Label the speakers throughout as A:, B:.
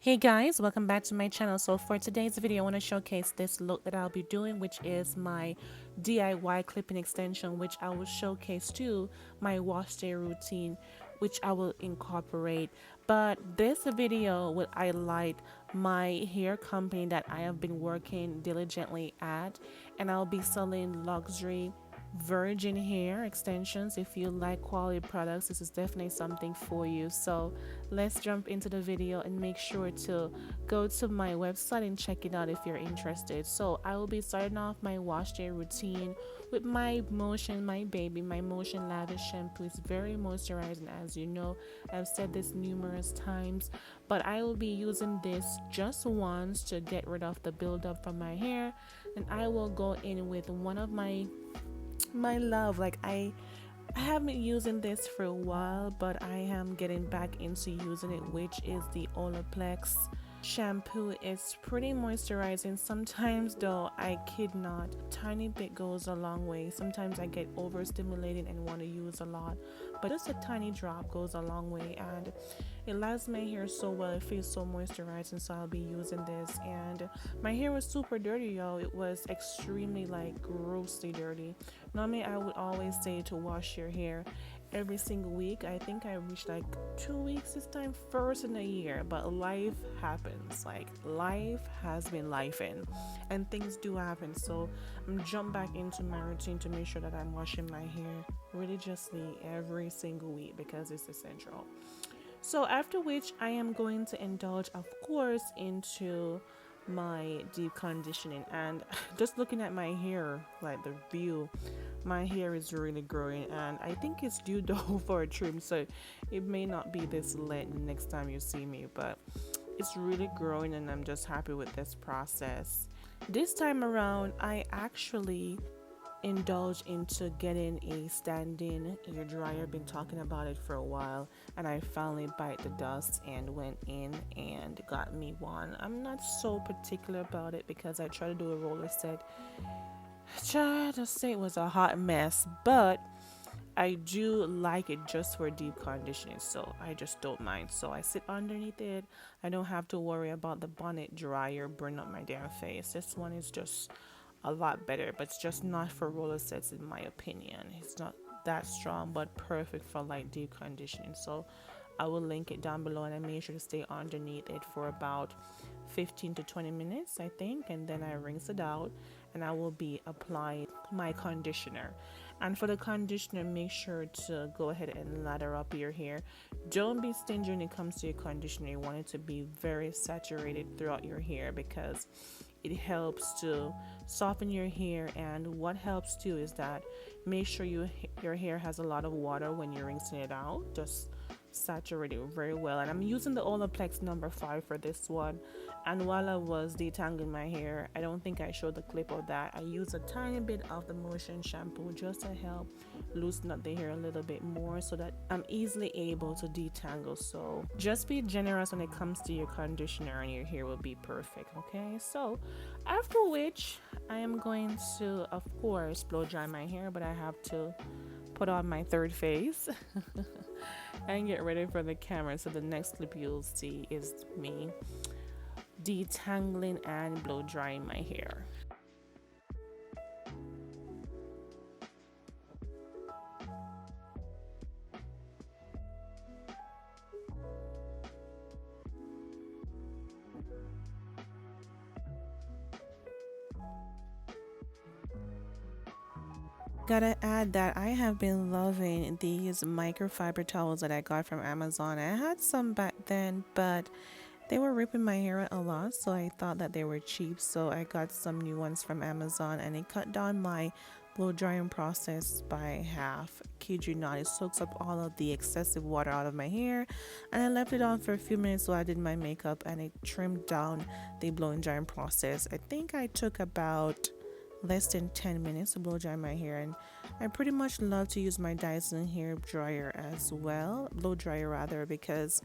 A: Hey guys, welcome back to my channel. So for today's video, I want to showcase this look that I'll be doing, which is my DIY clipping extension, which I will showcase to my wash day routine, which I will incorporate. But this video will highlight my hair company that I have been working diligently at, and I'll be selling luxury virgin hair extensions. If you like quality products, this is definitely something for you. So let's jump into the video and make sure to go to my website and check it out if you're interested. So I will be starting off my wash day routine with my Motion Lavish shampoo. Is very moisturizing, as you know. I've said this numerous times, but I will be using this just once to get rid of the buildup from my hair, and I will go in with one of my love. I have been using this for a while, but I am getting back into using it, which is the Olaplex shampoo. It's pretty moisturizing. Sometimes though, I kid not, tiny bit goes a long way. Sometimes I get overstimulated and want to use a lot, but just a tiny drop goes a long way, and it lasts my hair so well. It feels so moisturizing, so I'll be using this. And my hair was super dirty, y'all. It was extremely, like, grossly dirty. Normally I would always say to wash your hair every single week. I think I reached like 2 weeks this time, first in a year, but life happens. Like, life has been lifing, and things do happen. So I'm jump back into my routine to make sure that I'm washing my hair religiously every single week because it's essential. So after which I am going to indulge, of course, into my deep conditioning. And just looking at my hair, like the view, my hair is really growing, and I think it's due though for a trim, so it may not be this late next time you see me, but it's really growing, and I'm just happy with this process. This time around I actually indulge into getting a standing ear dryer. Been talking about it for a while, and I finally bite the dust and went in and got me one. I'm not so particular about it because I tried to do a roller set. Try to say it was a hot mess, but I do like it just for deep conditioning, so I just don't mind. So I sit underneath it. I don't have to worry about the bonnet dryer burning up my damn face. This one is just a lot better, but it's just not for roller sets in my opinion. It's not that strong, but perfect for like deep conditioning. So I will link it down below, and I made sure to stay underneath it for about 15 to 20 minutes, I think, and then I rinse it out, and I will be applying my conditioner. And for the conditioner, make sure to go ahead and lather up your hair. Don't be stingy when it comes to your conditioner. You want it to be very saturated throughout your hair because it helps to soften your hair. And what helps too is that make sure your hair has a lot of water when you're rinsing it out. Just saturate it very well. And I'm using the Olaplex number 5 for this one. And while I was detangling my hair, I don't think I showed the clip of that, I used a tiny bit of the Motion shampoo just to help loosen up the hair a little bit more so that I'm easily able to detangle. So just be generous when it comes to your conditioner, and your hair will be perfect. Okay, so after which I am going to, of course, blow dry my hair, but I have to put on my third face and get ready for the camera. So the next clip you'll see is me detangling and blow drying my hair. Gotta add that I have been loving these microfiber towels that I got from Amazon. I had some back then, but they were ripping my hair out a lot, so I thought that they were cheap. So I got some new ones from Amazon, and it cut down my blow drying process by half. Kid you not, it soaks up all of the excessive water out of my hair, and I left it on for a few minutes while I did my makeup, and it trimmed down the blow and drying process. I think I took about less than 10 minutes to blow dry my hair, and I pretty much love to use my Dyson hair dryer as well, blow dryer rather, because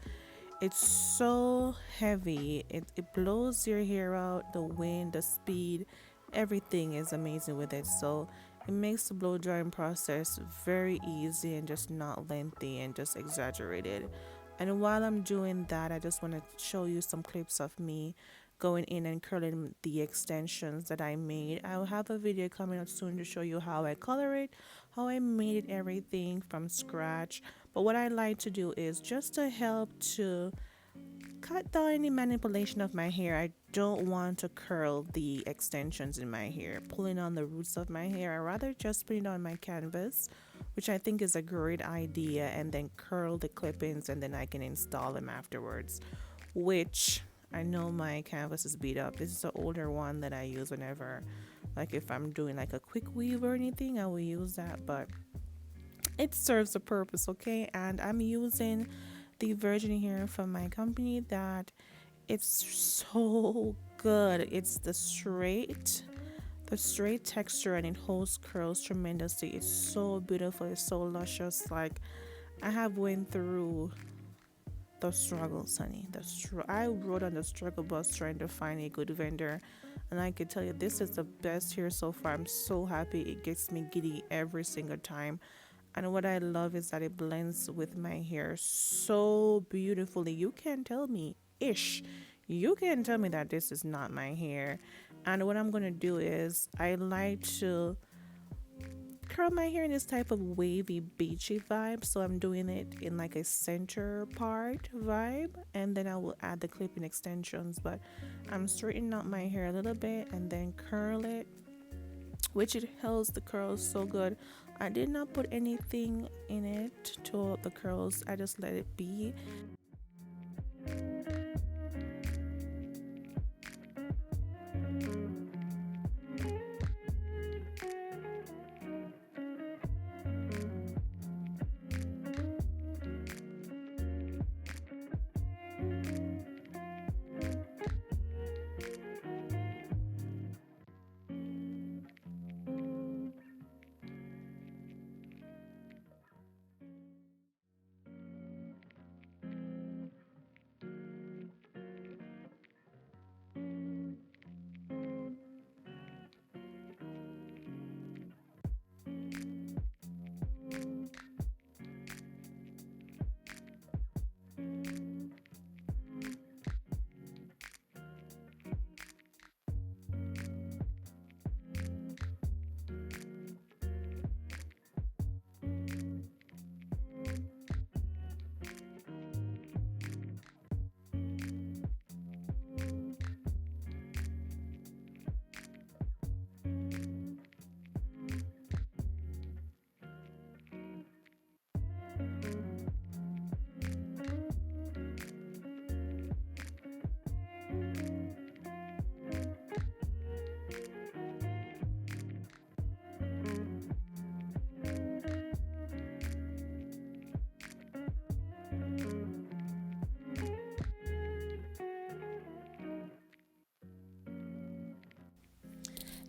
A: it's so heavy. It blows your hair out. The wind, the speed, everything is amazing with it. So it makes the blow drying process very easy and just not lengthy and just exaggerated. And while I'm doing that, I just want to show you some clips of me going in and curling the extensions that I made. I'll have a video coming out soon to show you how I color it, how I made it everything from scratch. But what I like to do is just to help to cut down any manipulation of my hair. I don't want to curl the extensions in my hair, pulling on the roots of my hair. I rather just put it on my canvas, which I think is a great idea, and then curl the clip-ins and then I can install them afterwards, which I know my canvas is beat up. This is an older one that I use whenever, like if I'm doing like a quick weave or anything, I will use that, but it serves a purpose, okay? And I'm using the virgin hair from my company that it's so good. It's the straight texture, and it holds curls tremendously. It's so beautiful. It's so luscious. Like I have went through the struggles, honey. I rode on the struggle bus trying to find a good vendor, and I can tell you this is the best here so far. I'm so happy. It gets me giddy every single time. And what I love is that it blends with my hair so beautifully. You can tell me, ish, you can tell me that this is not my hair. And what I'm going to do is I like to curl my hair in this type of wavy, beachy vibe. So I'm doing it in like a center part vibe. And then I will add the clipping extensions. But I'm straightening out my hair a little bit and then curl it, which it holds the curls so good. I did not put anything in it to hold the curls. I just let it be.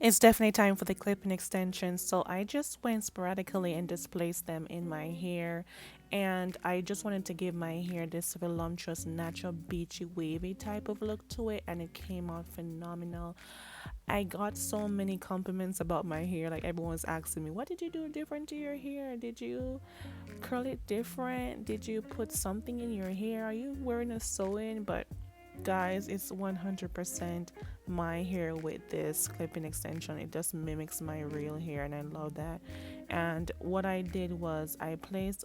A: It's definitely time for the clipping extensions. So I just went sporadically and displaced them in my hair. And I just wanted to give my hair this voluptuous, natural, beachy, wavy type of look to it. And it came out phenomenal. I got so many compliments about my hair. Like everyone's asking me, what did you do different to your hair? Did you curl it different? Did you put something in your hair? Are you wearing a sew-in? But guys, it's 100% my hair with this clipping extension. It just mimics my real hair, and I love that. And what I did was I placed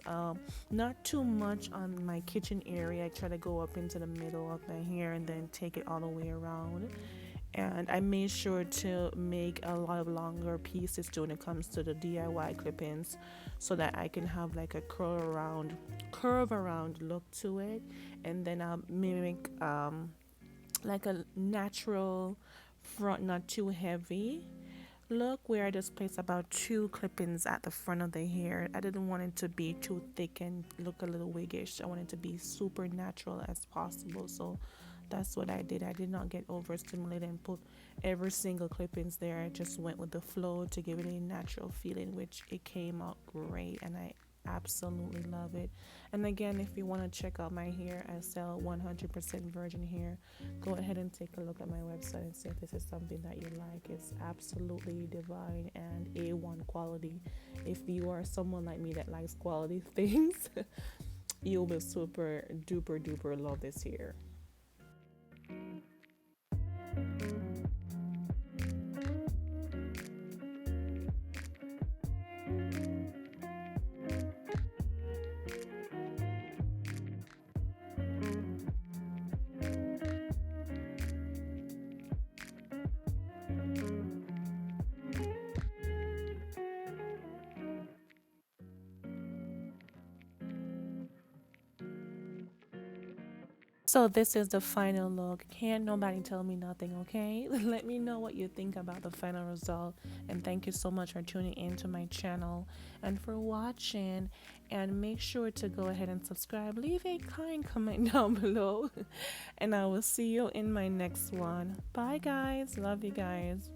A: not too much on my kitchen area. I try to go up into the middle of my hair and then take it all the way around. And I made sure to make a lot of longer pieces too when it comes to the DIY clip-ins, so that I can have like a curve around look to it. And then I'll mimic like a natural front, not too heavy look, where I just place about two clip-ins at the front of the hair. I didn't want it to be too thick and look a little wiggish. I wanted it to be super natural as possible. So that's what I did. I did not get overstimulated and put every single clip-ins there. I just went with the flow to give it a natural feeling, which it came out great, and I absolutely love it. And again, if you want to check out my hair, I sell 100% virgin hair. Go ahead and take a look at my website and see if this is something that you like. It's absolutely divine and A1 quality. If you are someone like me that likes quality things, you'll be super duper duper love this hair. So this is the final look. Can't nobody tell me nothing, okay? Let me know what you think about the final result. And thank you so much for tuning into my channel and for watching. And make sure to go ahead and subscribe. Leave a kind comment down below. And I will see you in my next one. Bye guys. Love you guys.